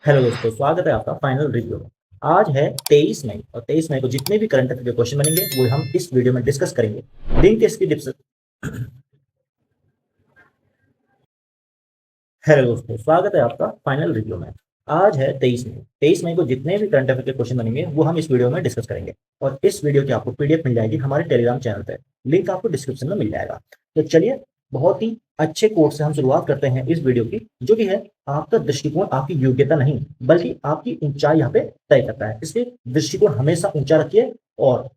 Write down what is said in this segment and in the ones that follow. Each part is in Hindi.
हेलो दोस्तों, स्वागत है आपका फाइनल रिव्यू में। आज है 23 मई और 23 मई को जितने भी करंट अफेयर के क्वेश्चन बनेंगे वो हम इस वीडियो में डिस्कस करेंगे। लिंक इसकी डिस्क्रिप्शन। हेलो दोस्तों, स्वागत है आपका फाइनल रिव्यू में। आज है 23 मई। 23 मई को जितने भी करंट अफेयर के क्वेश्चन बनेंगे वो हम इस वीडियो में डिस्कस करेंगे और इस वीडियो की आपको पीडीएफ मिल जाएगी हमारे टेलीग्राम चैनल पे। लिंक आपको डिस्क्रिप्शन में मिल जाएगा। तो चलिए, बहुत ही अच्छे कोर्स से हम शुरुआत करते हैं इस वीडियो की, जो कि है आपका दृष्टिकोण आपकी योग्यता नहीं बल्कि आपकी ऊंचाई यहाँ पे तय करता है। इसलिए दृष्टिकोण हमेशा ऊंचा रखिए और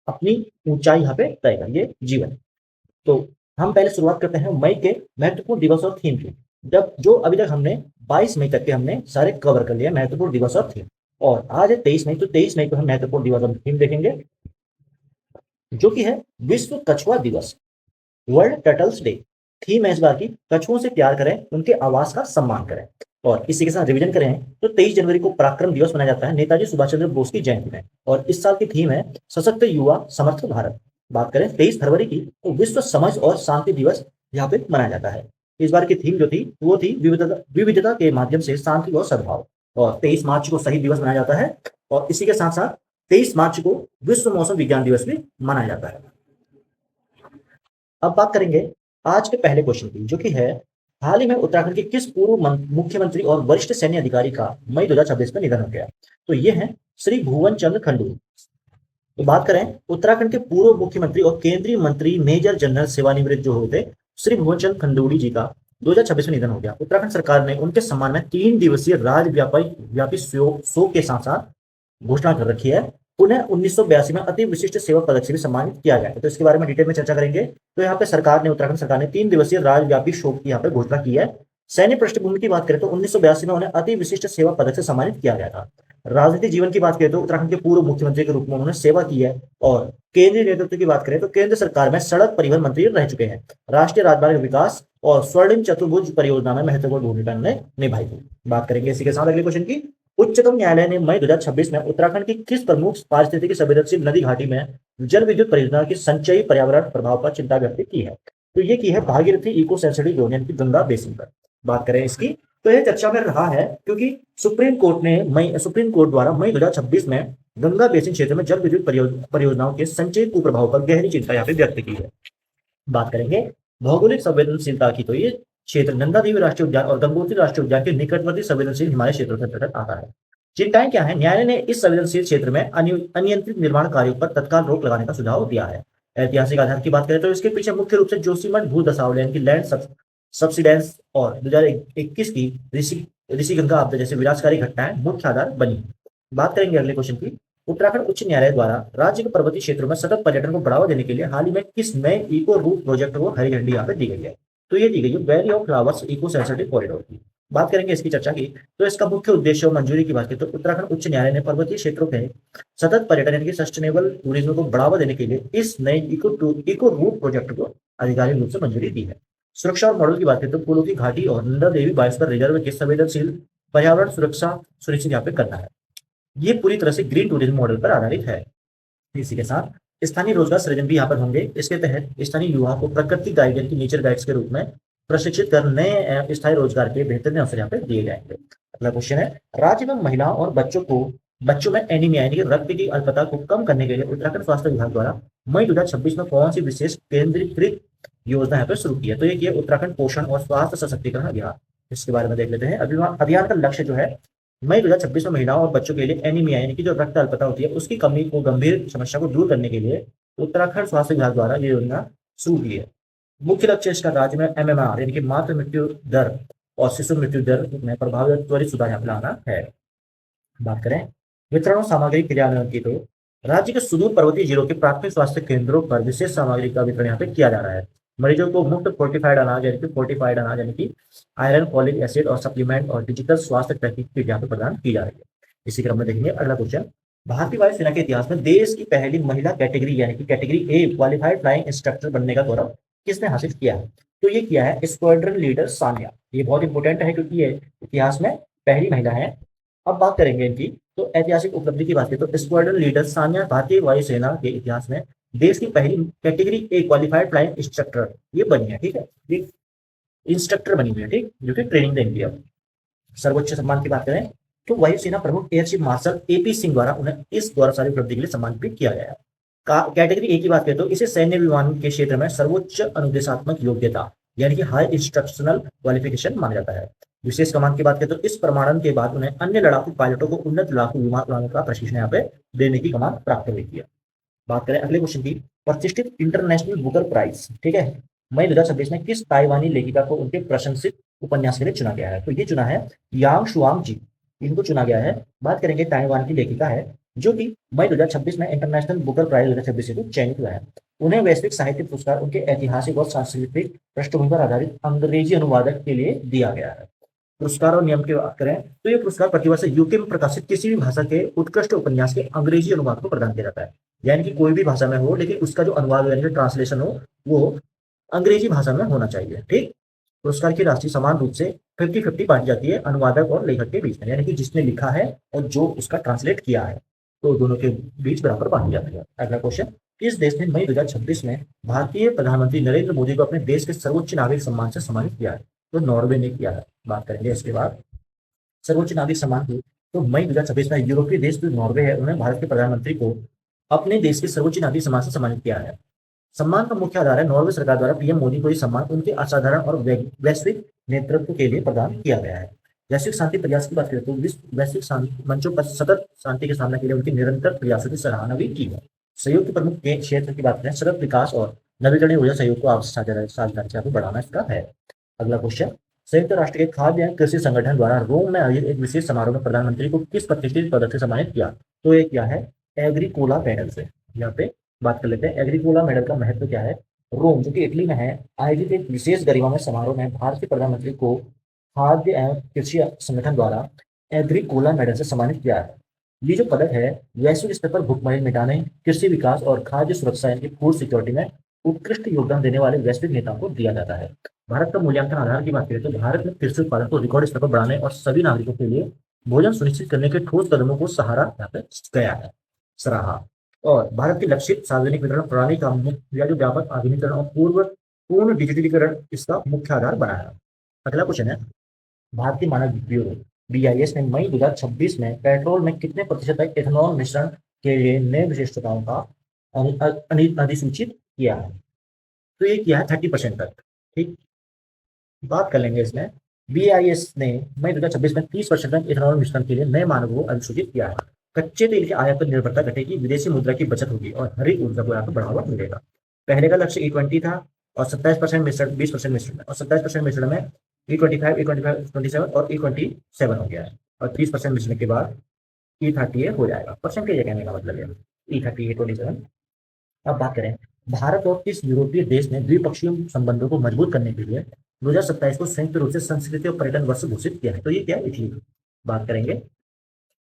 अपनी ऊंचाई यहाँ पे तय करिए जीवन में। तो हम पहले शुरुआत करते हैं मई के महत्वपूर्ण दिवस और थीम की। जब जो अभी तक हमने 22 मई तक के हमने सारे कवर कर लिया महत्वपूर्ण दिवस और थीम, और आज है 23 मई। तो 23 मई को हम महत्वपूर्ण दिवस और थीम देखेंगे, जो कि है विश्व कछुआ दिवस, वर्ल्ड टर्टल्स डे। थीम है इस बार की कछुओं से प्यार करें, उनके आवास का सम्मान करें। और इसी के साथ रिवीजन करें तो 23 जनवरी को पराक्रम दिवस मनाया जाता है नेताजी सुभाष चंद्र बोस की जयंती में, और इस साल की थीम है सशक्त युवा समर्थ भारत। बात करें 23 फरवरी की तो विश्व समझ और शांति दिवस यहाँ पे मनाया जाता है। इस बार की थीम जो थी वो थी विविधता के माध्यम से शांति और सद्भाव। और 23 मार्च को शहीद दिवस मनाया जाता है, और इसी के साथ साथ 23 मार्च को विश्व मौसम विज्ञान दिवस भी मनाया जाता है। अब बात करेंगे आज के पहले क्वेश्चन की, जो कि है हाल ही में उत्तराखंड के किस पूर्व मुख्यमंत्री और वरिष्ठ सैन्य अधिकारी का मई 2026 में निधन हो गया। तो ये है श्री भुवन चंद्र खंडूरी। तो बात करें उत्तराखंड के पूर्व मुख्यमंत्री और केंद्रीय मंत्री मेजर जनरल सेवानिवृत्त जो होते श्री भुवन चंद्र खंडूरी जी का 2026 में निधन हो गया। उत्तराखंड सरकार ने उनके सम्मान में 3 दिवसीय राज्यव्यापी शोक के साथ साथ घोषणा कर रखी है। उन्हें 1982 में अति विशिष्ट सेवा पदक से भी सम्मानित किया गया है। तो इसके बारे में डिटेल में चर्चा करेंगे। तो यहाँ पे सरकार ने उत्तराखंड सरकार ने 3 दिवसीय राज्यव्यापी शोक की यहाँ पे घोषणा की है। सैन्य पृष्ठभूमि की बात करें तो 1982 में उन्हें अति विशिष्ट सेवा पदक से सम्मानित किया गया था। राजनीतिक जीवन की बात करें तो उत्तराखंड के पूर्व मुख्यमंत्री के रूप में उन्होंने सेवा की है। और केंद्रीय नेतृत्व की बात करें तो केंद्र सरकार में सड़क परिवहन मंत्री रह चुके हैं। राष्ट्रीय राजमार्ग विकास और स्वर्णिम चतुर्भुज परियोजना में महत्वपूर्ण भूमिका उन्होंने निभाई थी। बात करेंगे इसी के साथ अगले क्वेश्चन की। उच्चतम न्यायालय ने मई 2026 में उत्तराखंड की किस प्रमुख पारिस्थितिकी संवेदनशील नदी घाटी में जल विद्युत परियोजना की संचयी पर्यावरण प्रभाव पर चिंता व्यक्त की है। तो ये की है भागीरथी इको सेंसिटिव जोन यानी कि गंगा बेसिन पर। बात करें इसकी तो यह चर्चा में रहा है क्योंकि सुप्रीम कोर्ट द्वारा मई 2026 में गंगा बेसिन क्षेत्र में जल विद्युत परियोजनाओं के संचयी कुप्रभाव पर गहरी चिंता यहाँ पे व्यक्त की है। बात करेंगे भौगोलिक संवेदनशीलता की, तो ये क्षेत्र नंदा देवी राष्ट्रीय उद्यान और गंगोत्री राष्ट्रीय उद्यान के निकटवर्ती संवेदनशील हिमालय क्षेत्रों के अंतर्गत आता है। चिंताएं क्या है? न्यायालय ने इस संवेदनशील क्षेत्र में अनियंत्रित निर्माण कार्यों पर तत्काल रोक लगाने का सुझाव दिया है। ऐतिहासिक आधार की बात करें तो इसके पीछे मुख्य रूप से जोशीमठ भू दशावली यानी कि लैंड सब्सिडेंस और 2021 की ऋषि गंगा आपदा जैसे विनाशकारी घटनाएं मुख्य आधार बनी। बात करेंगे अगले क्वेश्चन की। उत्तराखंड उच्च न्यायालय द्वारा राज्य के पर्वतीय क्षेत्रों में सतत पर्यटन को बढ़ावा देने के लिए हाल ही में किस नए इको रूट प्रोजेक्ट को हरी झंडी यहाँ पे दी गई है। तो ये दी गई है valley of flowers eco sensitive corridor की। बात करेंगे इसकी चर्चा की तो इसका मुख्य उद्देश्य और मंजूरी की बात करें तो उत्तराखंड उच्च न्यायालय ने पर्वतीय क्षेत्रों में सतत पर्यटन यानी कि सस्टेनेबल टूरिज्म को बढ़ावा देने के लिए इस नए इको रूट प्रोजेक्ट को आधिकारिक रूप से मंजूरी दी है। सुरक्षा और मॉडल की बात करें तो फूलों की घाटी और नंदा देवी बायोस्फीयर रिजर्व के संवेदनशील पर्यावरण सुरक्षा सुनिश्चित यहाँ पे करना है। ये पूरी तरह से ग्रीन टूरिज्म मॉडल पर आधारित है। इसी के साथ स्थानीय रोजगार सृजन भी यहाँ पर होंगे। इसके तहत स्थानीय युवाओं को प्रकृति गाइड यानी कि नेचर गाइड्स के रूप में प्रशिक्षित कर नए स्थायी रोजगार के बेहतरीन अवसर यहाँ पे दिए जाएंगे। अगला क्वेश्चन है राज्य में महिलाओं और बच्चों में एनीमिया यानी कि रक्त की अल्पता को कम करने के लिए उत्तराखंड स्वास्थ्य विभाग द्वारा मई 2026 में कौन सी विशेष केंद्रीकृत योजना यहाँ पे शुरू की है। तो ये की है उत्तराखंड पोषण और स्वास्थ्य सशक्तिकरण अभियान। इसके बारे में देख लेते हैं। अभियान का लक्ष्य जो है मई 2026 में महिलाओं और बच्चों के लिए एनीमिया यानी कि जो रक्त अल्पता होती है उसकी कमी को गंभीर समस्या को दूर करने के लिए उत्तराखंड स्वास्थ्य विभाग द्वारा ये योजना शुरू की है। मुख्य लक्ष्य इसका राज्य में एमएमआर यानी कि मातृ मृत्यु दर और शिशु मृत्यु दर में प्रभावी और त्वरित सुधार यहाँ लाना है। बात करें वितरण और सामग्री क्रियान्वयन की तो राज्य के सुदूर पर्वतीय जिलों के प्राथमिक स्वास्थ्य केंद्रों पर विशेष सामग्री का वितरण यहाँ पे किया जा रहा है। मरीजों को मुफ्त फोर्टिफाइड अनाज यानी कि आयरन फॉलिक एसिड और सप्लीमेंट और डिजिटल स्वास्थ्य ट्रैकिंग किट यहाँ पे प्रदान की जा रही है। इसी क्रम में देखेंगे अगला क्वेश्चन। भारतीय वायुसेना के इतिहास में देश की पहली महिला कैटेगरी यानी कि category A qualified flying instructor बनने का गौरव किसने हासिल किया है। तो ये किया है स्क्वाड्रन लीडर सानिया। ये बहुत इंपॉर्टेंट है क्योंकि ये इतिहास में पहली महिला है। अब बात करेंगे इनकी तो ऐतिहासिक उपलब्धि की बात करें तो स्क्वाड्रन लीडर सानिया भारतीय वायुसेना के इतिहास में देश की पहली category A qualified flying instructor ये बनी है। ठीक है, इंस्ट्रक्टर बनी हुई है, ठीक, जो कि ट्रेनिंग देंगे। अब सर्वोच्च सम्मान की बात करें तो वायुसेना प्रमुख air chief marshal AP Singh द्वारा उन्हें इस गौरवशाली उपलब्धि के लिए सम्मानित भी किया गया है। कैटेगरी ए की बात करें तो इसे सैन्य विमान के क्षेत्र में सर्वोच्च अनुदेशात्मक योग्यता यानी कि हाई इंस्ट्रक्शनल क्वालिफिकेशन माना जाता है। विशेष कमान की बात करें तो इस प्रमाणन के बाद उन्हें अन्य लड़ाकू पायलटों को उन्नत लड़ाकू विमान उड़ाने का प्रशिक्षण यहाँ पे देने की कमान प्राप्त हुई थी। बात करें अगले क्वेश्चन की, प्रतिष्ठित इंटरनेशनल बुकर प्राइज, ठीक है, मई 2026 में किस ताइवानी लेखिका को उनके प्रशंसित उपन्यास के लिए चुना गया है? तो ये चुना है यांग शुआंग जी, इनको चुना गया है। बात करेंगे ताइवान की लेखिका है जो कि मई 2026 में इंटरनेशनल बुकर प्राइज 2026 से चयनित हुआ है। उन्हें वैश्विक साहित्य पुरस्कार उनके ऐतिहासिक और सांस्कृतिक पृष्ठभूमि पर आधारित अंग्रेजी अनुवादक के लिए दिया गया है। पुरस्कार और नियम की बात करें तो ये पुरस्कार प्रतिवर्ष यूके में प्रकाशित किसी भी भाषा के उत्कृष्ट उपन्यास के अंग्रेजी अनुवाद को प्रदान किया जाता है। यानी कि कोई भी भाषा में हो लेकिन उसका जो अनुवाद यानी कि ट्रांसलेशन हो वो अंग्रेजी भाषा में होना चाहिए। ठीक, पुरस्कार की राशि समान रूप से 50-50 बांटी जाती है अनुवादक और लेखक के बीच में, यानी कि जिसने लिखा है और जो उसका ट्रांसलेट किया है तो दोनों के बीच बराबर बांटी जाती है। अगला क्वेश्चन, किस देश ने मई 2026 में भारतीय प्रधानमंत्री नरेंद्र मोदी को अपने देश के सर्वोच्च नागरिक सम्मान से सम्मानित किया है? तो नॉर्वे ने किया है। बात करेंगे इसके बाद सर्वोच्च नागरिक सम्मान की, तो मई 2026 में यूरोपीय देश जो नॉर्वे है उन्होंने भारत के प्रधानमंत्री को अपने देश के सर्वोच्च नागरिक सम्मान से सम्मानित किया है। सम्मान का मुख्य आधार है नॉर्वे सरकार द्वारा पीएम मोदी को यह सम्मान उनके असाधारण और वैश्विक नेतृत्व के लिए प्रदान किया गया है। वैश्विक शांति प्रयास की बात करें तो विश्व वैश्विक मंचों पर सतत शांति के सामने के लिए उनकी निरंतर प्रयासों की सराहना भी की है। सहयोग के प्रमुख क्षेत्र की बात करें, सतत विकास और नवीकरणीय ऊर्जा सहयोग को आपसी साझेदारी से बढ़ाना इसका है। अगला क्वेश्चन, संयुक्त राष्ट्र के खाद्य एवं कृषि संगठन द्वारा रोम में आयोजित एक विशेष समारोह में प्रधानमंत्री को किस प्रतिष्ठित पदक से सम्मानित किया? तो ये क्या है? एग्रीकोला मेडल से। यहाँ पे बात कर लेते हैं एग्रीकोला मेडल का महत्व क्या है। रोम जो कि इटली में है, आयोजित एक विशेष गरिमामय समारोह में भारत के प्रधानमंत्री को खाद्य एवं कृषि संगठन द्वारा एग्रीकोला मेडल से सम्मानित किया है। ये जो पदक है वैश्विक स्तर पर भूखमरी मिटाने, कृषि विकास और खाद्य सुरक्षा यानी फूड सिक्योरिटी में उत्कृष्ट योगदान देने वाले वैश्विक नेताओं को दिया जाता है। भारत का मूल्यांकन आधार की बात करें तो भारत में कृषि उत्पादन को रिकॉर्ड स्तर पर बढ़ाने और सभी नागरिकों के लिए भोजन सुनिश्चित करने के ठोस कदमों को सहारा यहाँ पे गया है, सराहा। और भारत की लक्षित सार्वजनिक वितरण प्रणाली का या जो व्यापक आधुनिकीकरण और पूर्ण डिजिटलीकरण इसका मुख्य आधार बना है। अगला क्वेश्चन है, भारतीय मानक ब्यूरो BIS ने मई 2026 में पेट्रोल में कितने प्रतिशत तक एथेनॉल मिश्रण के लिए नए विशिष्टताओं का अधिसूचित किया है? तो ये किया है 30% तक। ठीक, बात कर लेंगे इसमें BIS ने मई 2026 में 30% तक एथेनॉल मिश्रण के लिए नए मानकों को अधिसूचित किया है। कच्चे तेल के आयात पर निर्भरता घटेगी, विदेशी मुद्रा की बचत होगी और हरी ऊर्जा को यहाँ पर बढ़ावा मिलेगा। पहले का लक्ष्य E20 था और 27% मिश्रण, 20% मिश्रण और 27% मिश्रण में E25, E25, 27 और E27 हो गया है और 30% मिश्रण के बाद E30 हो जाएगा। परसेंटेज कहने का मतलब है E30, E27। अब बात करें भारत और किस यूरोपीय देश ने द्विपक्षीय संबंधों को मजबूत करने के लिए 2027 को संयुक्त रूप से संस्कृति और पर्यटन वर्ष घोषित किया है? तो ये क्या है? इटली। बात करेंगे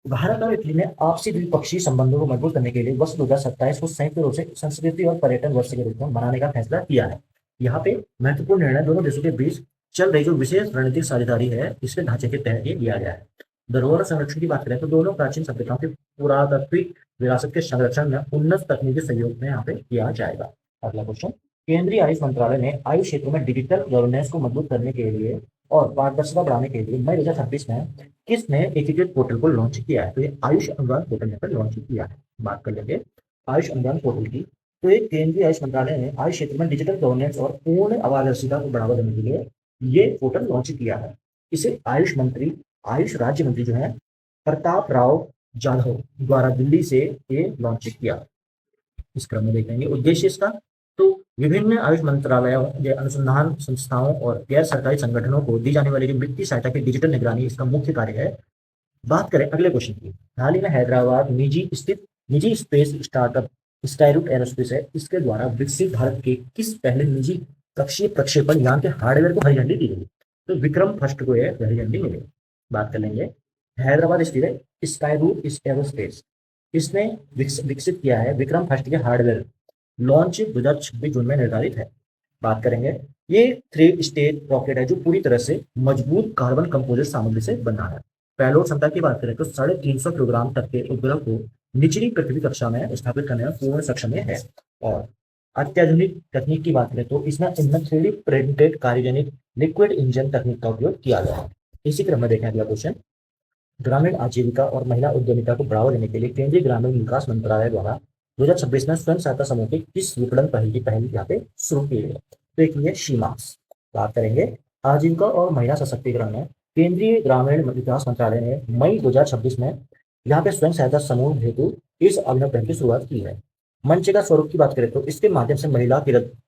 भारत और इटली ने आपसी द्विपक्षीय संबंधों को मजबूत करने के लिए वर्ष 2027 को संयुक्त रूप से संस्कृति और पर्यटन वर्ष के रूप में मनाने का फैसला किया है। यहाँ पे महत्वपूर्ण निर्णय दोनों देशों के बीच चल रही जो विशेष रणनीतिक साझेदारी है इसके ढांचे के तहत ये लिया गया है। धरोहर संरक्षण की बात करें तो दोनों प्राचीन सभ्यताओं की पुरातात्विक विरासत के संरक्षण में उन्नत तकनीकी सहयोग में यहाँ पे किया जाएगा। अगला क्वेश्चन, केंद्रीय आयुष मंत्रालय ने आयुष क्षेत्र में डिजिटल गवर्नेंस को मजबूत करने के लिए और पारदर्शिता बढ़ाने के लिए मई 2026 में किस नए एकीकृत पोर्टल को लॉन्च किया है? तो ये आयुष अनुदान पोर्टल यहाँ पर लॉन्च किया है। बात कर लेंगे आयुष अनुदान पोर्टल की, तो एक केंद्रीय आयुष मंत्रालय ने आयुष क्षेत्र में डिजिटल गवर्नेंस और पूर्ण पारदर्शिता को बढ़ावा देने के लिए ये पोर्टल लॉन्च किया है। इसे आयुष राज्य मंत्री जो है प्रताप राव जाधव द्वारा दिल्ली से ये लॉन्च किया। इस क्रम में देखेंगे उद्देश्य इसका, तो विभिन्न आयुष मंत्रालयों या अनुसंधान संस्थाओं और गैर सरकारी संगठनों को दी जाने वाली वित्तीय सहायता की डिजिटल निगरानी इसका मुख्य कार्य है। बात करें अगले क्वेश्चन की, हाल ही में हैदराबाद निजी स्पेस स्टार्टअप स्काईरूट एरोस्पेस है, इसके द्वारा विकसित भारत के किस पहले निजी कक्षीय प्रक्षेपण यान के हार्डवेयर को हरी झंडी दी गई? तो विक्रम फर्स्ट को यह हरी झंडी मिली। बात कर लेंगे हैदराबाद स्थित है स्काईरूट एरोस्पेस, इसने विकसित किया है विक्रम फर्स्ट के हार्डवेयर, लॉन्च 2026 जून में निर्धारित है। बात करेंगे ये 3 स्टेज रॉकेट है जो पूरी तरह से मजबूत कार्बन कंपोजिट सामग्री से बना है। पेलोड क्षमता की बात करें तो 350 किलोग्राम तक के उपग्रह को निचली पृथ्वी कक्षा में स्थापित करने में पूर्ण सक्षम है। और अत्याधुनिक तकनीक की बात करें तो इसमें 3D प्रिंटेड कार्यजनित लिक्विड इंजन तकनीक का उपयोग किया गया है। इसी क्रम में देखें अगला क्वेश्चन, ग्रामीण आजीविका और महिला उद्यमिता को बढ़ावा देने के लिए केंद्रीय ग्रामीण विकास मंत्रालय द्वारा 2026 में स्वयं सहायता समूह की किस विपणन पहल की पहल यहाँ पे शुरू की है? तो एक ये शीमास। बात करेंगे आजीविका और महिला सशक्तिकरण में केंद्रीय ग्रामीण विकास मंत्रालय ने मई 2026 में यहाँ पे स्वयं सहायता समूह हेतु इस अभिनव पहल की शुरुआत की है। मंच का स्वरूप की बात करें तो इसके माध्यम से महिला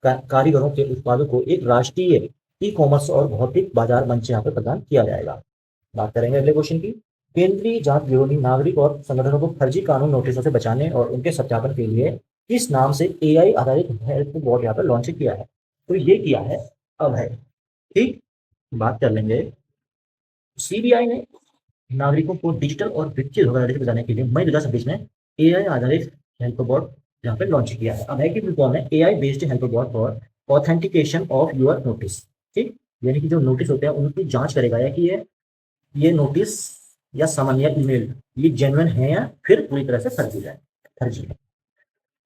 कारीगरों के उत्पादों को एक राष्ट्रीय ई कॉमर्स और भौतिक बाजार मंच यहाँ पे प्रदान किया जाएगा। बात करेंगे अगले क्वेश्चन की। केंद्रीय जांच ब्यूरो ने नागरिक और संगठनों को फर्जी कानून नोटिसों से बचाने और उनके सत्यापन के लिए किस नाम से एआई आधारित हेल्प बोर्ड यहाँ पर लॉन्च किया है? तो ये किया है अभय। ठीक, बात कर लेंगे सीबीआई ने नागरिकों को डिजिटल और वित्तीय धोखाधड़ी से बचाने के लिए मई 2026 में एआई आधारित हेल्प बोर्ड यहाँ पे लॉन्च किया है। अभय की फुल फॉर्म है AI based help board for authentication of your notice. ठीक, यानी कि जो नोटिस होते हैं उनकी जांच करेगा या कि ये नोटिस या समन या ईमेल ये जेन्युइन है या फिर पूरी तरह से फर्जी है।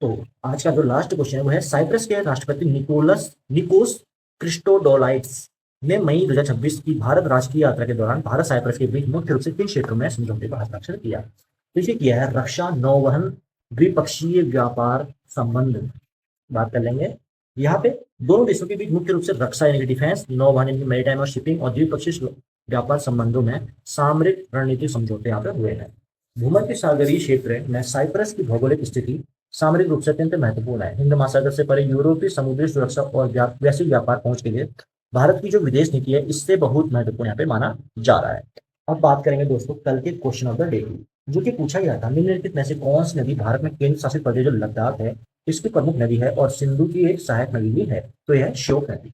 तो आज का जो लास्ट क्वेश्चन है वो है साइप्रस के राष्ट्रपति निकोस क्रिस्टोडोलाइट्स ने मई 2026 की भारत राष्ट्रीय यात्रा के दौरान भारत साइप्रस के बीच मुख्य रूप से किन क्षेत्रों में समझौते पर हस्ताक्षर किया? तो इसे किया है रक्षा, नौवहन, द्विपक्षीय व्यापार संबंध। बात कर लेंगे यहाँ पे दोनों देशों के बीच मुख्य रूप से रक्षा यानी कि डिफेंस, नौवहन यानी मैरीटाइम और शिपिंग और द्विपक्षीय व्यापार संबंधों में सामरिक रणनीतिक समझौते यहाँ पे हुए हैं। भूमध्य सागरीय क्षेत्र में साइप्रस की भौगोलिक स्थिति सामरिक रूप से अत्यंत महत्वपूर्ण है। हिंद महासागर से परे यूरोपीय समुद्री सुरक्षा और वैश्विक व्यापार पहुंच के लिए भारत की जो विदेश नीति है इससे बहुत महत्वपूर्ण यहाँ पे माना जा रहा है। अब बात करेंगे दोस्तों कल के क्वेश्चन ऑफ द डे की, जो कि पूछा गया था निम्नलिखित में से कौन सी नदी भारत में केंद्र शासित प्रदेश जो लद्दाख है इसकी प्रमुख नदी है और सिंधु की एक सहायक नदी भी है? तो यह है श्योक नदी।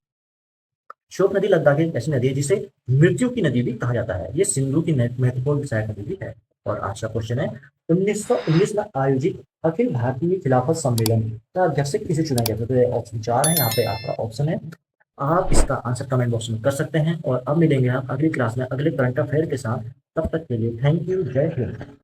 श्योक नदी लद्दाख की एक ऐसी नदी है जिसे मृत्यु की नदी भी कहा जाता है। ये सिंधु की महत्वपूर्ण सहायक नदी भी है। और आज का क्वेश्चन है 1919 में आयोजित अखिल भारतीय खिलाफत सम्मेलन का अध्यक्ष किसे चुना गया था? तो ये ऑप्शन 4 है, यहाँ पे आपका ऑप्शन है। आप इसका आंसर कमेंट बॉक्स में कर सकते हैं। और अब मिलेंगे आप अगली क्लास में अगले करंट अफेयर के साथ। तब तक के लिए थैंक यू, जय हिंद।